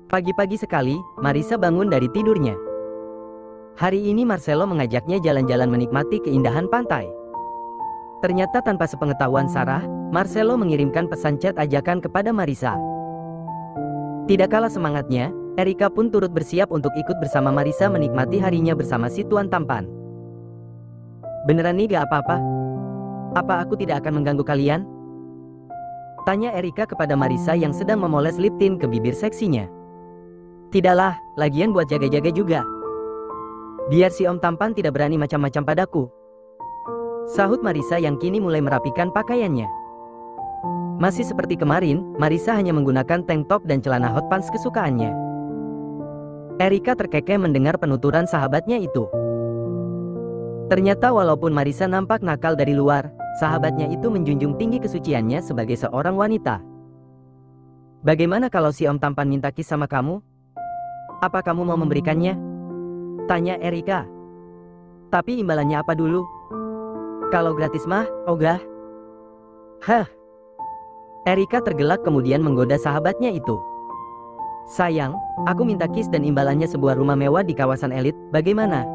Pagi-pagi sekali, Marisa bangun dari tidurnya. Hari ini Marcelo mengajaknya jalan-jalan menikmati keindahan pantai. Ternyata tanpa sepengetahuan Sarah, Marcelo mengirimkan pesan chat ajakan kepada Marisa. Tidak kalah semangatnya, Erika pun turut bersiap untuk ikut bersama Marisa menikmati harinya bersama si tuan tampan. Beneran nih gak apa-apa? Apa aku tidak akan mengganggu kalian? Tanya Erika kepada Marisa yang sedang memoles lip tint ke bibir seksinya. Tidaklah, lagian buat jaga-jaga juga. Biar si om tampan tidak berani macam-macam padaku. Sahut Marisa yang kini mulai merapikan pakaiannya. Masih seperti kemarin, Marisa hanya menggunakan tank top dan celana hot pants kesukaannya. Erika terkekeh mendengar penuturan sahabatnya itu. Ternyata walaupun Marisa nampak nakal dari luar, sahabatnya itu menjunjung tinggi kesuciannya sebagai seorang wanita. Bagaimana kalau si om tampan minta kiss sama kamu? Apa kamu mau memberikannya? Tanya Erika. Tapi imbalannya apa dulu? Kalau gratis mah, ogah. Hah. Erika tergelak kemudian menggoda sahabatnya itu. Sayang, aku minta kiss dan imbalannya sebuah rumah mewah di kawasan elit, bagaimana?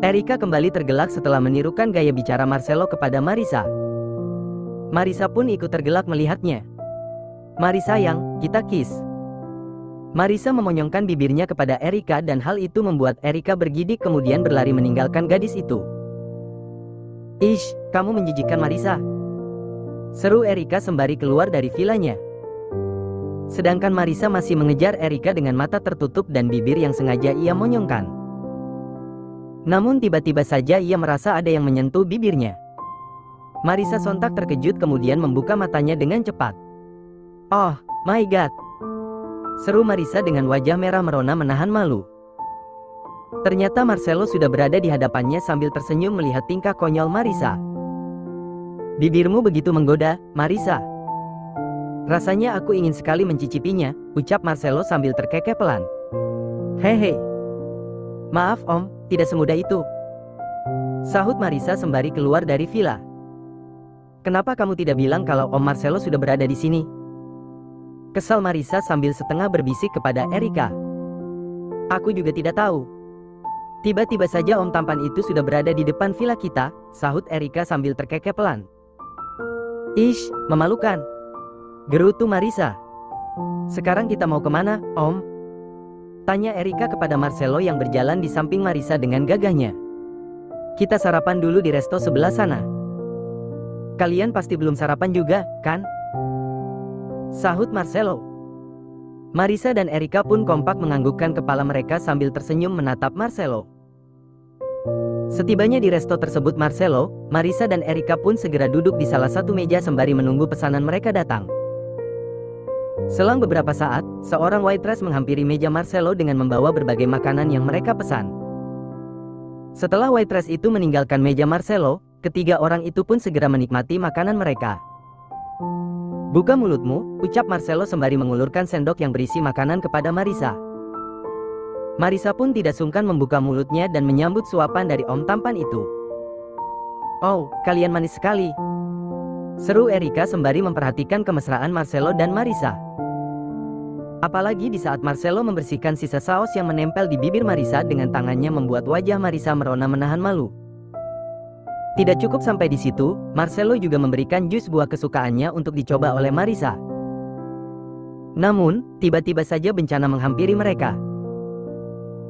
Erika kembali tergelak setelah menirukan gaya bicara Marcelo kepada Marisa. Marisa pun ikut tergelak melihatnya. Mari sayang, kita kiss. Marisa memonyongkan bibirnya kepada Erika dan hal itu membuat Erika bergidik kemudian berlari meninggalkan gadis itu. Ish, kamu menjijikkan Marisa. Seru Erika sembari keluar dari vilanya. Sedangkan Marisa masih mengejar Erika dengan mata tertutup dan bibir yang sengaja ia monyongkan. Namun tiba-tiba saja ia merasa ada yang menyentuh bibirnya. Marisa sontak terkejut kemudian membuka matanya dengan cepat. Oh, my god. Seru Marisa dengan wajah merah merona menahan malu. Ternyata Marcelo sudah berada di hadapannya sambil tersenyum melihat tingkah konyol Marisa. Bibirmu begitu menggoda, Marisa. Rasanya aku ingin sekali mencicipinya, ucap Marcelo sambil terkekeh pelan. Hehe. Maaf om, tidak semudah itu. Sahut Marisa sembari keluar dari villa. Kenapa kamu tidak bilang kalau om Marcelo sudah berada di sini? Kesal Marisa sambil setengah berbisik kepada Erika. Aku juga tidak tahu. Tiba-tiba saja om tampan itu sudah berada di depan villa kita, sahut Erika sambil terkekeh pelan. Ish, memalukan. Gerutu Marisa. Sekarang kita mau kemana, om? Tanya Erika kepada Marcelo yang berjalan di samping Marisa dengan gagahnya. Kita sarapan dulu di resto sebelah sana. Kalian pasti belum sarapan juga, kan? Sahut Marcelo. Marisa dan Erika pun kompak menganggukkan kepala mereka sambil tersenyum menatap Marcelo. Setibanya di resto tersebut Marcelo, Marisa dan Erika pun segera duduk di salah satu meja sembari menunggu pesanan mereka datang. Selang beberapa saat, seorang waitress menghampiri meja Marcelo dengan membawa berbagai makanan yang mereka pesan. Setelah waitress itu meninggalkan meja Marcelo, ketiga orang itu pun segera menikmati makanan mereka. Buka mulutmu, ucap Marcelo sembari mengulurkan sendok yang berisi makanan kepada Marisa. Marisa pun tidak sungkan membuka mulutnya dan menyambut suapan dari om tampan itu. Oh, kalian manis sekali. Seru Erika sembari memperhatikan kemesraan Marcelo dan Marisa. Apalagi di saat Marcelo membersihkan sisa saus yang menempel di bibir Marisa dengan tangannya membuat wajah Marisa merona menahan malu. Tidak cukup sampai di situ, Marcelo juga memberikan jus buah kesukaannya untuk dicoba oleh Marisa. Namun, tiba-tiba saja bencana menghampiri mereka.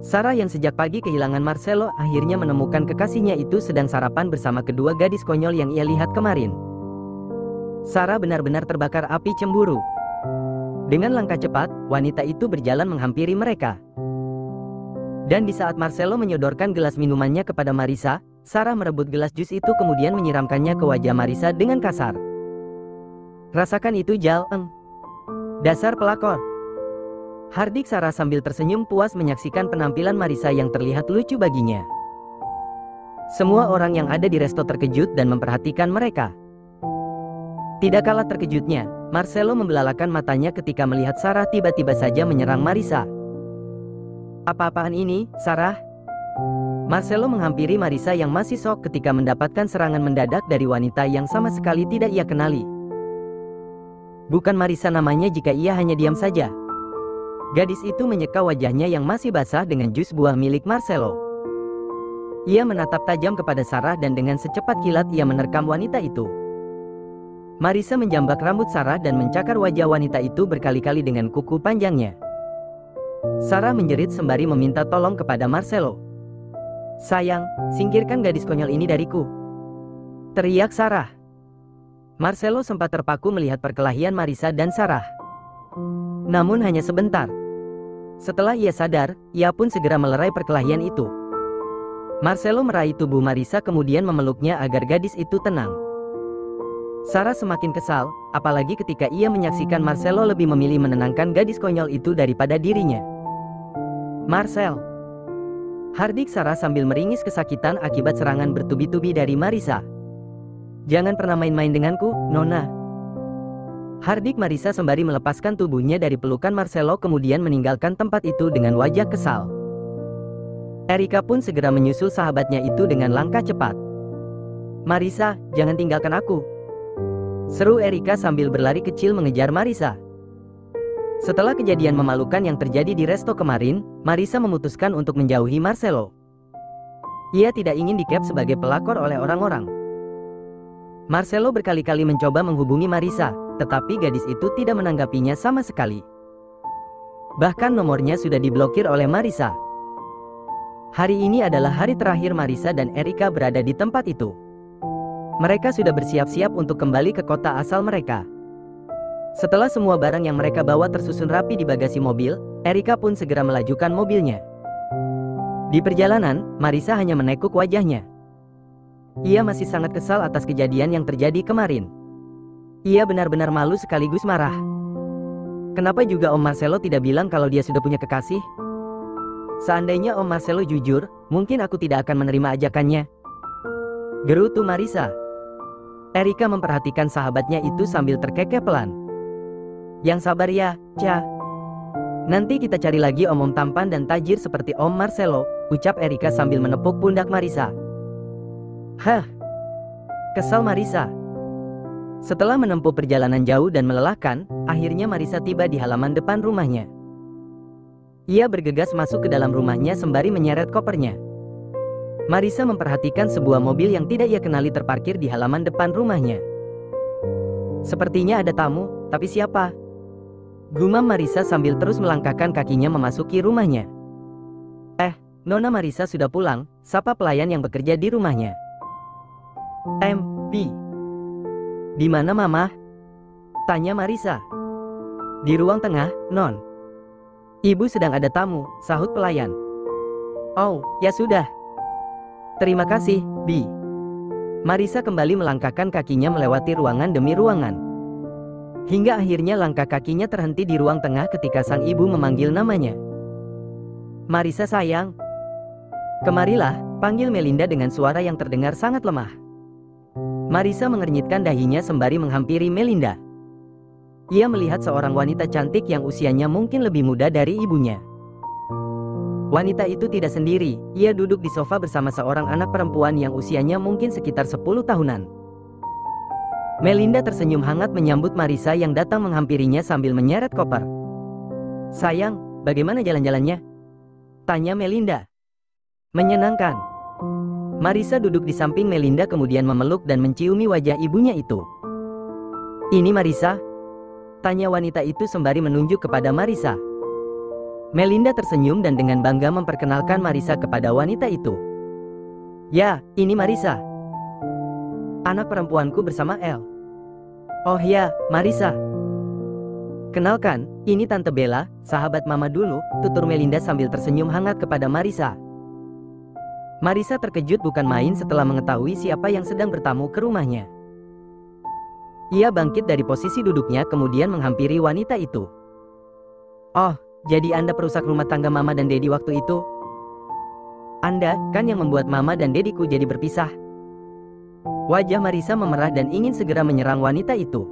Sarah yang sejak pagi kehilangan Marcelo akhirnya menemukan kekasihnya itu sedang sarapan bersama kedua gadis konyol yang ia lihat kemarin. Sarah benar-benar terbakar api cemburu. Dengan langkah cepat, wanita itu berjalan menghampiri mereka. Dan di saat Marcelo menyodorkan gelas minumannya kepada Marisa, Sarah merebut gelas jus itu kemudian menyiramkannya ke wajah Marisa dengan kasar. Rasakan itu Jal, Dasar pelakor. Hardik Sarah sambil tersenyum puas menyaksikan penampilan Marisa yang terlihat lucu baginya. Semua orang yang ada di resto terkejut dan memperhatikan mereka. Tidak kalah terkejutnya, Marcelo membelalakan matanya ketika melihat Sarah tiba-tiba saja menyerang Marisa. Apa-apaan ini, Sarah? Marcelo menghampiri Marisa yang masih shock ketika mendapatkan serangan mendadak dari wanita yang sama sekali tidak ia kenali. Bukan Marisa namanya jika ia hanya diam saja. Gadis itu menyeka wajahnya yang masih basah dengan jus buah milik Marcelo. Ia menatap tajam kepada Sarah dan dengan secepat kilat ia menerkam wanita itu. Marisa menjambak rambut Sarah dan mencakar wajah wanita itu berkali-kali dengan kuku panjangnya. Sarah menjerit sembari meminta tolong kepada Marcelo. "Sayang, singkirkan gadis konyol ini dariku," teriak Sarah. Marcelo sempat terpaku melihat perkelahian Marisa dan Sarah. Namun hanya sebentar. Setelah ia sadar, ia pun segera melerai perkelahian itu. Marcelo meraih tubuh Marisa kemudian memeluknya agar gadis itu tenang. Sarah semakin kesal, apalagi ketika ia menyaksikan Marcelo lebih memilih menenangkan gadis konyol itu daripada dirinya. "Marcel!" hardik Sarah sambil meringis kesakitan akibat serangan bertubi-tubi dari Marisa. "Jangan pernah main-main denganku, Nona," hardik Marisa sembari melepaskan tubuhnya dari pelukan Marcelo kemudian meninggalkan tempat itu dengan wajah kesal. Erika pun segera menyusul sahabatnya itu dengan langkah cepat. "Marisa, jangan tinggalkan aku," seru Erika sambil berlari kecil mengejar Marisa. Setelah kejadian memalukan yang terjadi di resto kemarin, Marisa memutuskan untuk menjauhi Marcelo. Ia tidak ingin dicap sebagai pelakor oleh orang-orang. Marcelo berkali-kali mencoba menghubungi Marisa, tetapi gadis itu tidak menanggapinya sama sekali. Bahkan nomornya sudah diblokir oleh Marisa. Hari ini adalah hari terakhir Marisa dan Erika berada di tempat itu. Mereka sudah bersiap-siap untuk kembali ke kota asal mereka. Setelah semua barang yang mereka bawa tersusun rapi di bagasi mobil, Erika pun segera melajukan mobilnya. Di perjalanan, Marisa hanya menekuk wajahnya. Ia masih sangat kesal atas kejadian yang terjadi kemarin. Ia benar-benar malu sekaligus marah. Kenapa juga Om Marcelo tidak bilang kalau dia sudah punya kekasih? Seandainya Om Marcelo jujur, mungkin aku tidak akan menerima ajakannya, gerutu Marisa. Erika memperhatikan sahabatnya itu sambil terkekeh pelan. "Yang sabar ya, Ca. Nanti kita cari lagi om-om tampan dan tajir seperti Om Marcelo," ucap Erika sambil menepuk pundak Marisa. "Hah?" kesal Marisa. Setelah menempuh perjalanan jauh dan melelahkan, akhirnya Marisa tiba di halaman depan rumahnya. Ia bergegas masuk ke dalam rumahnya sembari menyeret kopernya. Marisa memperhatikan sebuah mobil yang tidak ia kenali terparkir di halaman depan rumahnya. "Sepertinya ada tamu, tapi siapa?" gumam Marisa sambil terus melangkahkan kakinya memasuki rumahnya. Nona Marisa sudah pulang," sapa pelayan yang bekerja di rumahnya. "B. Di mana Mama?" tanya Marisa. "Di ruang tengah, Non. Ibu sedang ada tamu," sahut pelayan. "Oh, ya sudah. Terima kasih, Bi." Marisa kembali melangkahkan kakinya melewati ruangan demi ruangan. Hingga akhirnya langkah kakinya terhenti di ruang tengah ketika sang ibu memanggil namanya. "Marisa sayang. Kemarilah," panggil Melinda dengan suara yang terdengar sangat lemah. Marisa mengernyitkan dahinya sembari menghampiri Melinda. Ia melihat seorang wanita cantik yang usianya mungkin lebih muda dari ibunya. Wanita itu tidak sendiri, ia duduk di sofa bersama seorang anak perempuan yang usianya mungkin sekitar 10 tahunan. Melinda tersenyum hangat menyambut Marisa yang datang menghampirinya sambil menyeret koper. "Sayang, bagaimana jalan-jalannya?" tanya Melinda. "Menyenangkan." Marisa duduk di samping Melinda kemudian memeluk dan menciumi wajah ibunya itu. "Ini Marisa?" tanya wanita itu sembari menunjuk kepada Marisa. Melinda tersenyum dan dengan bangga memperkenalkan Marisa kepada wanita itu. "Ya, ini Marisa. Anak perempuanku bersama Elle." "Oh ya, Marisa. Kenalkan, ini Tante Bella, sahabat Mama dulu," tutur Melinda sambil tersenyum hangat kepada Marisa. Marisa terkejut bukan main setelah mengetahui siapa yang sedang bertamu ke rumahnya. Ia bangkit dari posisi duduknya kemudian menghampiri wanita itu. "Oh, jadi Anda perusak rumah tangga Mama dan Dedi waktu itu? Anda kan yang membuat Mama dan Dediku jadi berpisah." Wajah Marisa memerah dan ingin segera menyerang wanita itu.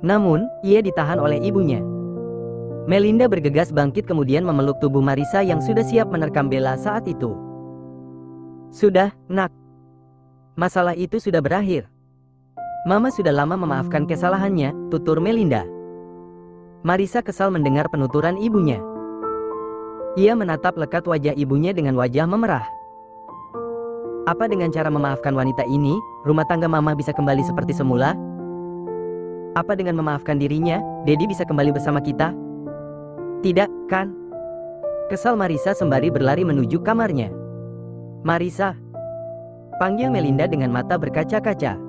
Namun, ia ditahan oleh ibunya. Melinda bergegas bangkit kemudian memeluk tubuh Marisa yang sudah siap menerkam Bella saat itu. "Sudah, Nak. Masalah itu sudah berakhir. Mama sudah lama memaafkan kesalahannya, tutur Melinda. Marisa kesal mendengar penuturan ibunya. Ia menatap lekat wajah ibunya dengan wajah memerah. Apa dengan cara memaafkan wanita ini, rumah tangga Mama bisa kembali seperti semula? Apa dengan memaafkan dirinya, Dedi bisa kembali bersama kita? Tidak, kan? Kesal Marisa sembari berlari menuju kamarnya. Marisa, panggil Melinda dengan mata berkaca-kaca.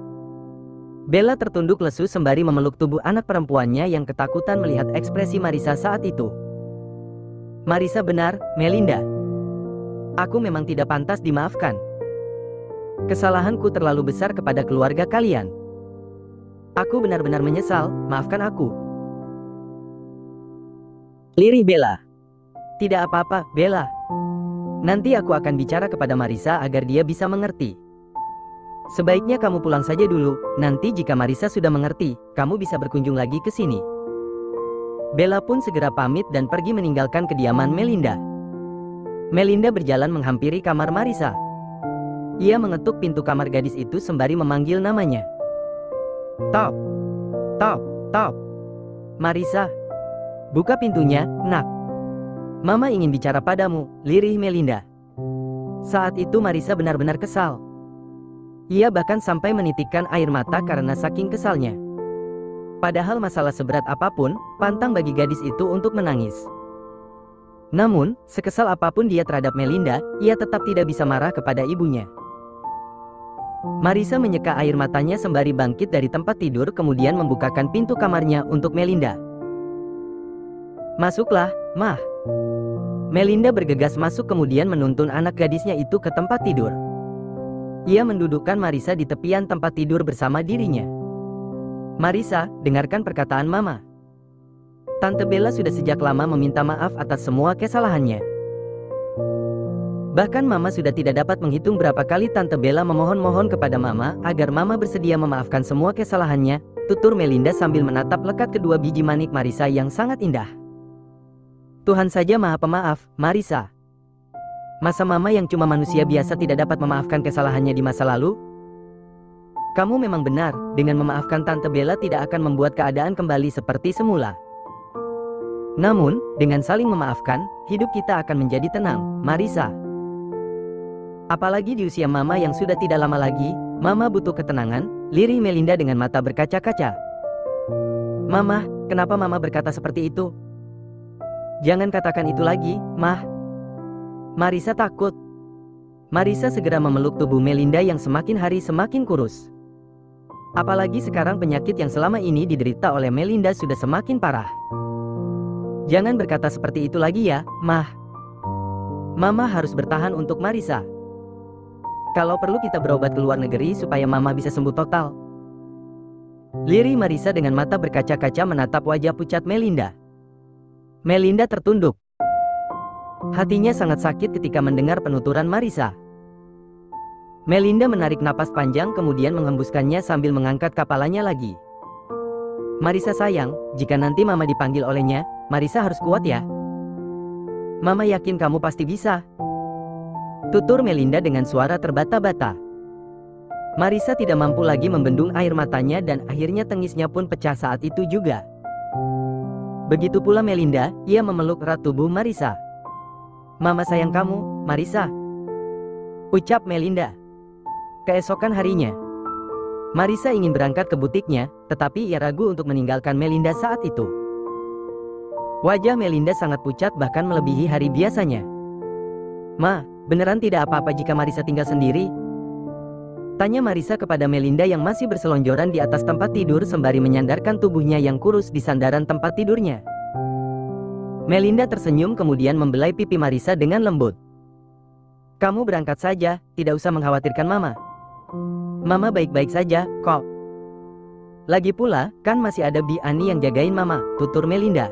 Bella tertunduk lesu sembari memeluk tubuh anak perempuannya yang ketakutan melihat ekspresi Marisa saat itu. Marisa benar, Melinda. Aku memang tidak pantas dimaafkan. Kesalahanku terlalu besar kepada keluarga kalian. Aku benar-benar menyesal, maafkan aku. Lirih Bella. Tidak apa-apa, Bella. Nanti aku akan bicara kepada Marisa agar dia bisa mengerti. Sebaiknya kamu pulang saja dulu, nanti jika Marisa sudah mengerti, kamu bisa berkunjung lagi ke sini. Bella pun segera pamit dan pergi meninggalkan kediaman Melinda. Melinda berjalan menghampiri kamar Marisa. Ia mengetuk pintu kamar gadis itu sembari memanggil namanya. Top, top, top. Marisa, buka pintunya, nak. Mama ingin bicara padamu, lirih Melinda. Saat itu Marisa benar-benar kesal. Ia bahkan sampai menitikkan air mata karena saking kesalnya. Padahal masalah seberat apapun, pantang bagi gadis itu untuk menangis. Namun, sekesal apapun dia terhadap Melinda, ia tetap tidak bisa marah kepada ibunya. Marisa menyeka air matanya sembari bangkit dari tempat tidur kemudian membukakan pintu kamarnya untuk Melinda. Masuklah, Mah. Melinda bergegas masuk kemudian menuntun anak gadisnya itu ke tempat tidur. Ia mendudukkan Marisa di tepian tempat tidur bersama dirinya. Marisa, dengarkan perkataan Mama. Tante Bella sudah sejak lama meminta maaf atas semua kesalahannya. Bahkan Mama sudah tidak dapat menghitung berapa kali Tante Bella memohon-mohon kepada Mama agar Mama bersedia memaafkan semua kesalahannya, tutur Melinda sambil menatap lekat kedua biji manik Marisa yang sangat indah. Tuhan saja Maha Pemaaf, Marisa. Masa Mama yang cuma manusia biasa tidak dapat memaafkan kesalahannya di masa lalu? Kamu memang benar, dengan memaafkan Tante Bella tidak akan membuat keadaan kembali seperti semula. Namun, dengan saling memaafkan, hidup kita akan menjadi tenang, Marisa. Apalagi di usia Mama yang sudah tidak lama lagi, Mama butuh ketenangan, lirih Melinda dengan mata berkaca-kaca. Mama, kenapa Mama berkata seperti itu? Jangan katakan itu lagi, Mah. Marisa takut. Marisa segera memeluk tubuh Melinda yang semakin hari semakin kurus. Apalagi sekarang penyakit yang selama ini diderita oleh Melinda sudah semakin parah. Jangan berkata seperti itu lagi ya, Mah. Mama harus bertahan untuk Marisa. Kalau perlu kita berobat ke luar negeri supaya Mama bisa sembuh total. Lirih Marisa dengan mata berkaca-kaca menatap wajah pucat Melinda. Melinda tertunduk. Hatinya sangat sakit ketika mendengar penuturan Marisa. Melinda menarik napas panjang kemudian menghembuskannya sambil mengangkat kepalanya lagi. Marisa sayang, jika nanti Mama dipanggil olehnya, Marisa harus kuat ya. Mama yakin kamu pasti bisa. Tutur Melinda dengan suara terbata-bata. Marisa tidak mampu lagi membendung air matanya dan akhirnya tengisnya pun pecah saat itu juga. Begitu pula Melinda, ia memeluk erat tubuh Marisa. Mama sayang kamu, Marisa. Ucap Melinda. Keesokan harinya, Marisa ingin berangkat ke butiknya, tetapi ia ragu untuk meninggalkan Melinda saat itu. Wajah Melinda sangat pucat bahkan melebihi hari biasanya. Ma, beneran tidak apa-apa jika Marisa tinggal sendiri? Tanya Marisa kepada Melinda yang masih berselonjoran di atas tempat tidur sembari menyandarkan tubuhnya yang kurus di sandaran tempat tidurnya. Melinda tersenyum kemudian membelai pipi Marisa dengan lembut. Kamu berangkat saja, tidak usah mengkhawatirkan Mama. Mama baik-baik saja, kok. Lagi pula, kan masih ada Bi Ani yang jagain Mama, tutur Melinda.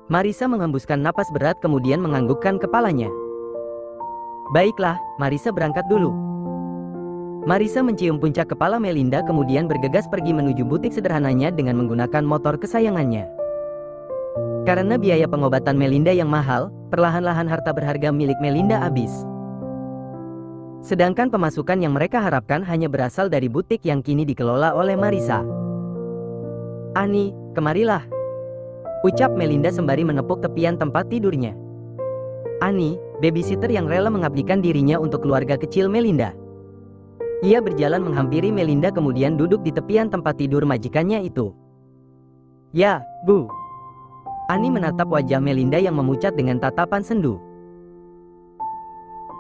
Marisa menghembuskan napas berat kemudian menganggukkan kepalanya. Baiklah, Marisa berangkat dulu. Marisa mencium puncak kepala Melinda kemudian bergegas pergi menuju butik sederhananya dengan menggunakan motor kesayangannya. Karena biaya pengobatan Melinda yang mahal, perlahan-lahan harta berharga milik Melinda habis. Sedangkan pemasukan yang mereka harapkan hanya berasal dari butik yang kini dikelola oleh Marissa. "Annie, kemarilah," ucap Melinda sembari menepuk tepian tempat tidurnya. Annie, babysitter yang rela mengabdikan dirinya untuk keluarga kecil Melinda. Ia berjalan menghampiri Melinda kemudian duduk di tepian tempat tidur majikannya itu. "Ya, Bu." Annie menatap wajah Melinda yang memucat dengan tatapan sendu.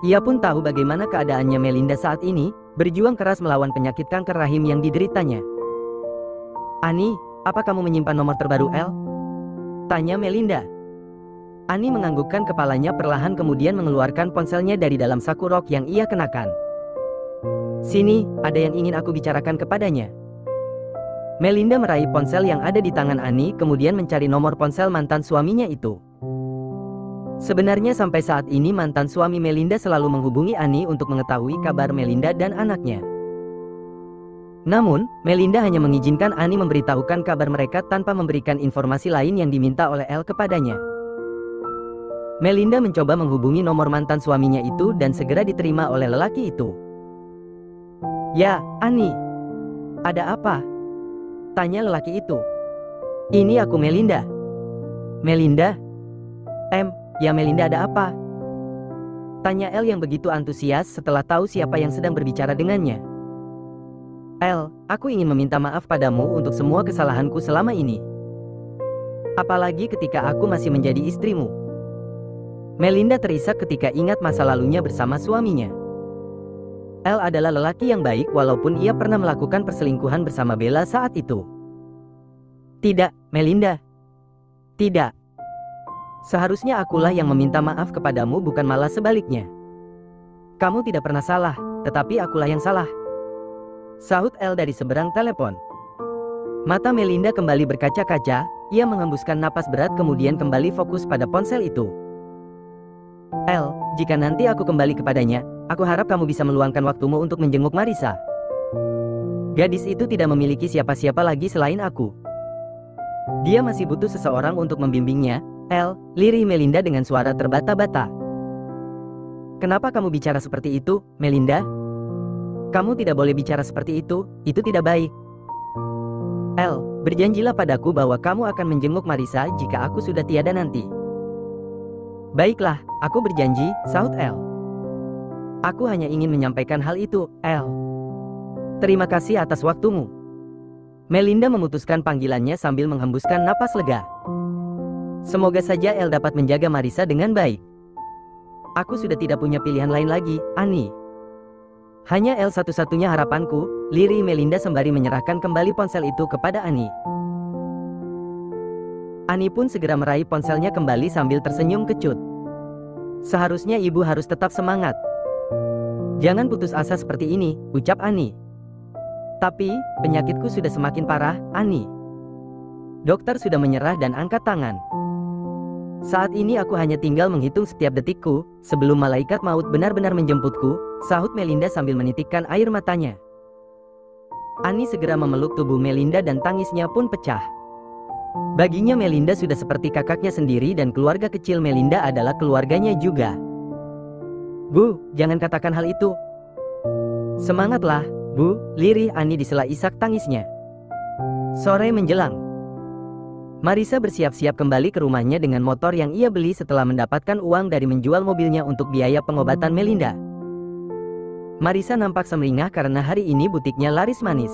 Ia pun tahu bagaimana keadaannya Melinda saat ini, berjuang keras melawan penyakit kanker rahim yang dideritanya. "Annie, apa kamu menyimpan nomor terbaru El?" tanya Melinda. Annie menganggukkan kepalanya perlahan kemudian mengeluarkan ponselnya dari dalam saku rok yang ia kenakan. "Sini, ada yang ingin aku bicarakan kepadanya." Melinda meraih ponsel yang ada di tangan Annie kemudian mencari nomor ponsel mantan suaminya itu. Sebenarnya sampai saat ini mantan suami Melinda selalu menghubungi Annie untuk mengetahui kabar Melinda dan anaknya. Namun, Melinda hanya mengizinkan Annie memberitahukan kabar mereka tanpa memberikan informasi lain yang diminta oleh El kepadanya. Melinda mencoba menghubungi nomor mantan suaminya itu dan segera diterima oleh lelaki itu. "Ya, Annie. Ada apa?" tanya lelaki itu. "Ini aku Melinda." "Melinda? Ya Melinda, ada apa?" tanya El yang begitu antusias setelah tahu siapa yang sedang berbicara dengannya. "El, aku ingin meminta maaf padamu untuk semua kesalahanku selama ini. Apalagi ketika aku masih menjadi istrimu." Melinda terisak ketika ingat masa lalunya bersama suaminya. El adalah lelaki yang baik walaupun ia pernah melakukan perselingkuhan bersama Bella saat itu. "Tidak, Melinda. Tidak. Seharusnya akulah yang meminta maaf kepadamu bukan malah sebaliknya. Kamu tidak pernah salah, tetapi akulah yang salah," sahut El dari seberang telepon. Mata Melinda kembali berkaca-kaca, ia menghembuskan napas berat kemudian kembali fokus pada ponsel itu. "El, jika nanti aku kembali kepadanya, aku harap kamu bisa meluangkan waktumu untuk menjenguk Marissa. Gadis itu tidak memiliki siapa-siapa lagi selain aku. Dia masih butuh seseorang untuk membimbingnya." "El," lirih Melinda dengan suara terbata-bata. "Kenapa kamu bicara seperti itu, Melinda? Kamu tidak boleh bicara seperti itu tidak baik. El, berjanjilah padaku bahwa kamu akan menjenguk Marissa jika aku sudah tiada nanti." "Baiklah, aku berjanji," sahut El. "Aku hanya ingin menyampaikan hal itu, El. Terima kasih atas waktumu." Melinda memutuskan panggilannya sambil menghembuskan napas lega. "Semoga saja El dapat menjaga Marissa dengan baik. Aku sudah tidak punya pilihan lain lagi, Annie. Hanya El satu-satunya harapanku," lirih Melinda sembari menyerahkan kembali ponsel itu kepada Annie. Annie pun segera meraih ponselnya kembali sambil tersenyum kecut. "Seharusnya ibu harus tetap semangat. Jangan putus asa seperti ini," ucap Annie. "Tapi, penyakitku sudah semakin parah, Annie. Dokter sudah menyerah dan angkat tangan. Saat ini aku hanya tinggal menghitung setiap detikku, sebelum malaikat maut benar-benar menjemputku," sahut Melinda sambil menitikkan air matanya. Annie segera memeluk tubuh Melinda dan tangisnya pun pecah. Baginya Melinda sudah seperti kakaknya sendiri dan keluarga kecil Melinda adalah keluarganya juga. "Bu, jangan katakan hal itu. Semangatlah, Bu," lirih Annie di sela isak tangisnya. Sore menjelang. Marissa bersiap-siap kembali ke rumahnya dengan motor yang ia beli setelah mendapatkan uang dari menjual mobilnya untuk biaya pengobatan Melinda. Marissa nampak semeringah karena hari ini butiknya laris manis.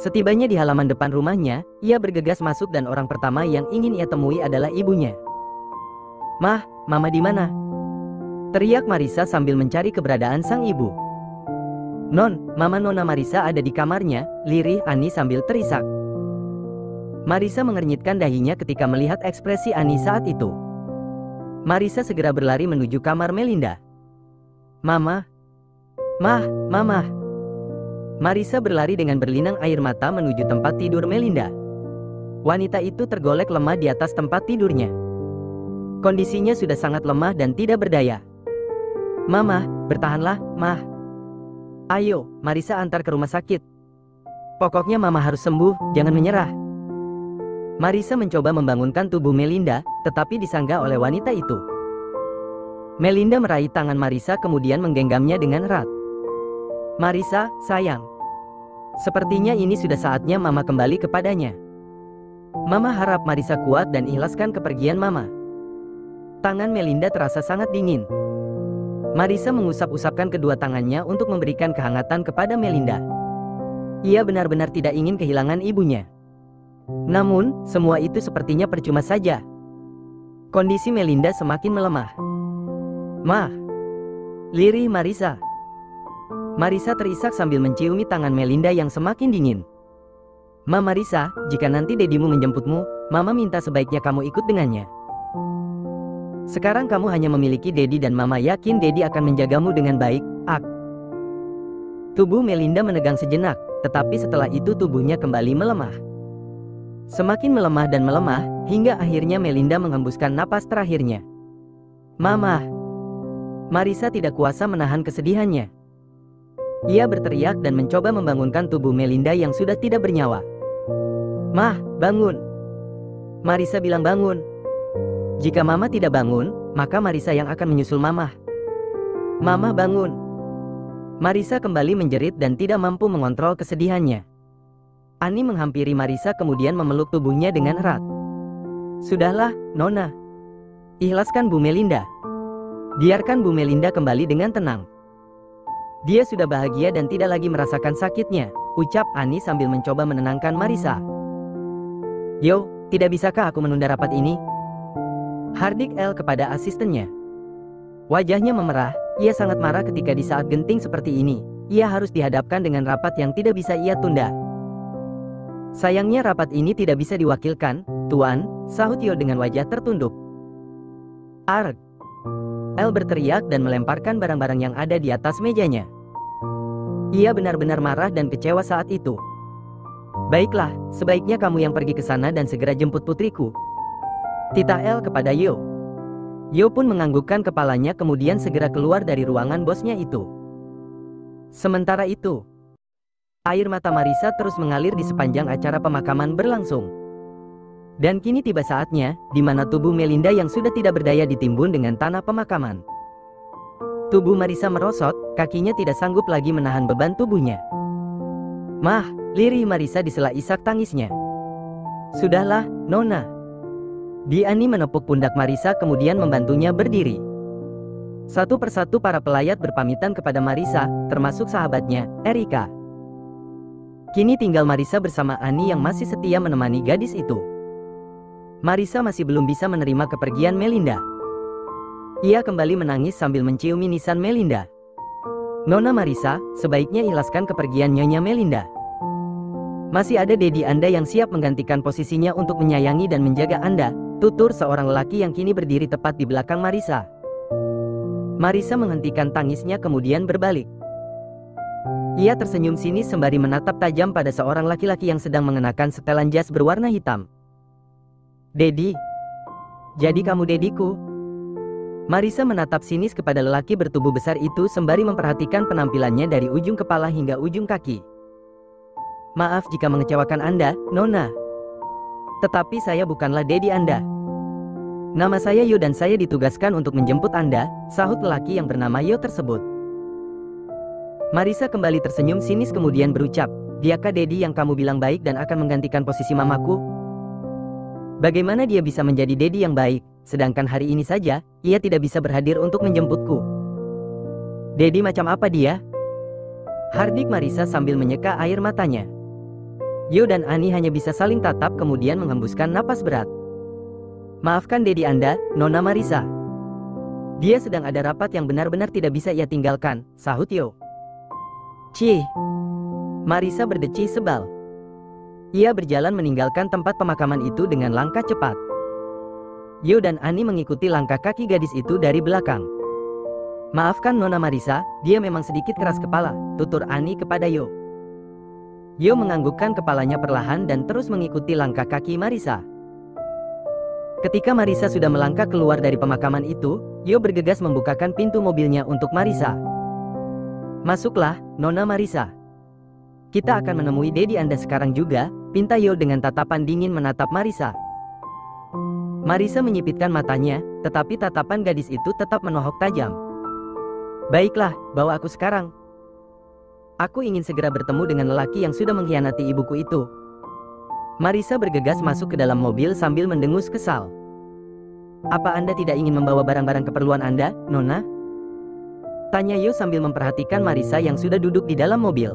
Setibanya di halaman depan rumahnya, ia bergegas masuk dan orang pertama yang ingin ia temui adalah ibunya. "Mah, Mama di mana?" teriak Marissa sambil mencari keberadaan sang ibu. "Non, Mama Nona Marissa ada di kamarnya," lirih Annie sambil terisak. Marissa mengernyitkan dahinya ketika melihat ekspresi Annie saat itu. Marissa segera berlari menuju kamar Melinda. "Mama. Mama." Marissa berlari dengan berlinang air mata menuju tempat tidur Melinda. Wanita itu tergolek lemah di atas tempat tidurnya. Kondisinya sudah sangat lemah dan tidak berdaya. "Mama, bertahanlah, Mah. Ayo, Marissa antar ke rumah sakit. Pokoknya Mama harus sembuh, jangan menyerah." Marissa mencoba membangunkan tubuh Melinda, tetapi disanggah oleh wanita itu. Melinda meraih tangan Marisa kemudian menggenggamnya dengan erat. Marisa, sayang. Sepertinya ini sudah saatnya Mama kembali kepadanya. Mama harap Marisa kuat dan ikhlaskan kepergian Mama. Tangan Melinda terasa sangat dingin. Marisa mengusap-usapkan kedua tangannya untuk memberikan kehangatan kepada Melinda. Ia benar-benar tidak ingin kehilangan ibunya. Namun, semua itu sepertinya percuma saja. Kondisi Melinda semakin melemah. "Mah!" lirih Marisa. Marisa terisak sambil menciumi tangan Melinda yang semakin dingin. "Ma Marisa, jika nanti dedimu menjemputmu, Mama minta sebaiknya kamu ikut dengannya. Sekarang kamu hanya memiliki Dedi dan Mama yakin Dedi akan menjagamu dengan baik, ak." Tubuh Melinda menegang sejenak, tetapi setelah itu tubuhnya kembali melemah. Semakin melemah dan melemah, hingga akhirnya Melinda menghembuskan napas terakhirnya. "Mama!" Marisa tidak kuasa menahan kesedihannya. Ia berteriak dan mencoba membangunkan tubuh Melinda yang sudah tidak bernyawa. "Mah, bangun!" Marisa bilang bangun. Jika Mama tidak bangun, maka Marisa yang akan menyusul Mama. "Mama bangun!" Marisa kembali menjerit dan tidak mampu mengontrol kesedihannya. Ani menghampiri Marisa kemudian memeluk tubuhnya dengan erat. "Sudahlah, Nona. Ikhlaskan Bu Melinda. Biarkan Bu Melinda kembali dengan tenang. Dia sudah bahagia dan tidak lagi merasakan sakitnya," ucap Ani sambil mencoba menenangkan Marisa. "Yo, tidak bisakah aku menunda rapat ini?" hardik El kepada asistennya. Wajahnya memerah, ia sangat marah ketika di saat genting seperti ini, ia harus dihadapkan dengan rapat yang tidak bisa ia tunda. "Sayangnya rapat ini tidak bisa diwakilkan, Tuan," sahut Yo dengan wajah tertunduk. "Arg!" El berteriak dan melemparkan barang-barang yang ada di atas mejanya. Ia benar-benar marah dan kecewa saat itu. "Baiklah, sebaiknya kamu yang pergi ke sana dan segera jemput putriku," titah El kepada Yo. Yo pun menganggukkan kepalanya kemudian segera keluar dari ruangan bosnya itu. Sementara itu, air mata Marisa terus mengalir di sepanjang acara pemakaman berlangsung. Dan kini tiba saatnya, di mana tubuh Melinda yang sudah tidak berdaya ditimbun dengan tanah pemakaman. Tubuh Marisa merosot, kakinya tidak sanggup lagi menahan beban tubuhnya. "Mah!" lirih Marisa di sela isak tangisnya. "Sudahlah, Nona." Ani menepuk pundak Marisa kemudian membantunya berdiri. Satu persatu para pelayat berpamitan kepada Marisa, termasuk sahabatnya, Erika. Kini tinggal Marisa bersama Ani yang masih setia menemani gadis itu. Marisa masih belum bisa menerima kepergian Melinda. Ia kembali menangis sambil menciumi nisan Melinda. "Nona Marisa, sebaiknya ikhlaskan kepergian Nyonya Melinda. Masih ada Dedi Anda yang siap menggantikan posisinya untuk menyayangi dan menjaga Anda," tutur seorang lelaki yang kini berdiri tepat di belakang Marisa. Marisa menghentikan tangisnya kemudian berbalik. Ia tersenyum sinis sembari menatap tajam pada seorang laki-laki yang sedang mengenakan setelan jas berwarna hitam. "Dedi, jadi kamu dediku?" Marisa menatap sinis kepada lelaki bertubuh besar itu sembari memperhatikan penampilannya dari ujung kepala hingga ujung kaki. "Maaf jika mengecewakan Anda, Nona. Tetapi saya bukanlah Dedi Anda. Nama saya Yo dan saya ditugaskan untuk menjemput Anda," sahut lelaki yang bernama Yo tersebut. Marisa kembali tersenyum sinis kemudian berucap, "Diakah Dedi yang kamu bilang baik dan akan menggantikan posisi mamaku? Bagaimana dia bisa menjadi Dedi yang baik, sedangkan hari ini saja, ia tidak bisa berhadir untuk menjemputku? Dedi macam apa dia?" hardik Marisa sambil menyeka air matanya. Yo dan Ani hanya bisa saling tatap kemudian menghembuskan napas berat. "Maafkan Dedi Anda, Nona Marisa. Dia sedang ada rapat yang benar-benar tidak bisa ia tinggalkan," sahut Yo. "Cih!" Marisa berdecih sebal. Ia berjalan meninggalkan tempat pemakaman itu dengan langkah cepat. Yo dan Ani mengikuti langkah kaki gadis itu dari belakang. "Maafkan Nona Marisa, dia memang sedikit keras kepala," tutur Ani kepada Yo. Yo menganggukkan kepalanya perlahan dan terus mengikuti langkah kaki Marisa. Ketika Marisa sudah melangkah keluar dari pemakaman itu, Yo bergegas membukakan pintu mobilnya untuk Marisa. "Masuklah, Nona Marisa. Kita akan menemui Dedi Anda sekarang juga," pinta Yo dengan tatapan dingin menatap Marisa. Marisa menyipitkan matanya, tetapi tatapan gadis itu tetap menohok tajam. Baiklah, bawa aku sekarang. Aku ingin segera bertemu dengan lelaki yang sudah mengkhianati ibuku itu. Marisa bergegas masuk ke dalam mobil sambil mendengus kesal. Apa Anda tidak ingin membawa barang-barang keperluan Anda, Nona? Tanya Yo sambil memperhatikan Marisa yang sudah duduk di dalam mobil.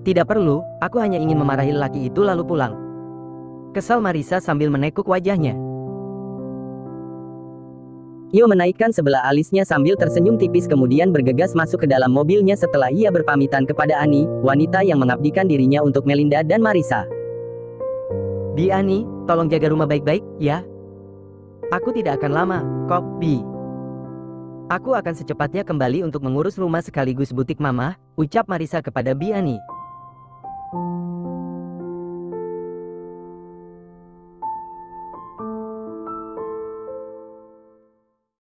Tidak perlu, aku hanya ingin memarahi lelaki itu lalu pulang. Kesal Marisa sambil menekuk wajahnya. Yo menaikkan sebelah alisnya sambil tersenyum tipis kemudian bergegas masuk ke dalam mobilnya setelah ia berpamitan kepada Ani, wanita yang mengabdikan dirinya untuk Melinda dan Marisa. Bi Ani, tolong jaga rumah baik-baik, ya. Aku tidak akan lama, kok, Bi. Aku akan secepatnya kembali untuk mengurus rumah sekaligus butik Mama, ucap Marisa kepada Bi Ani.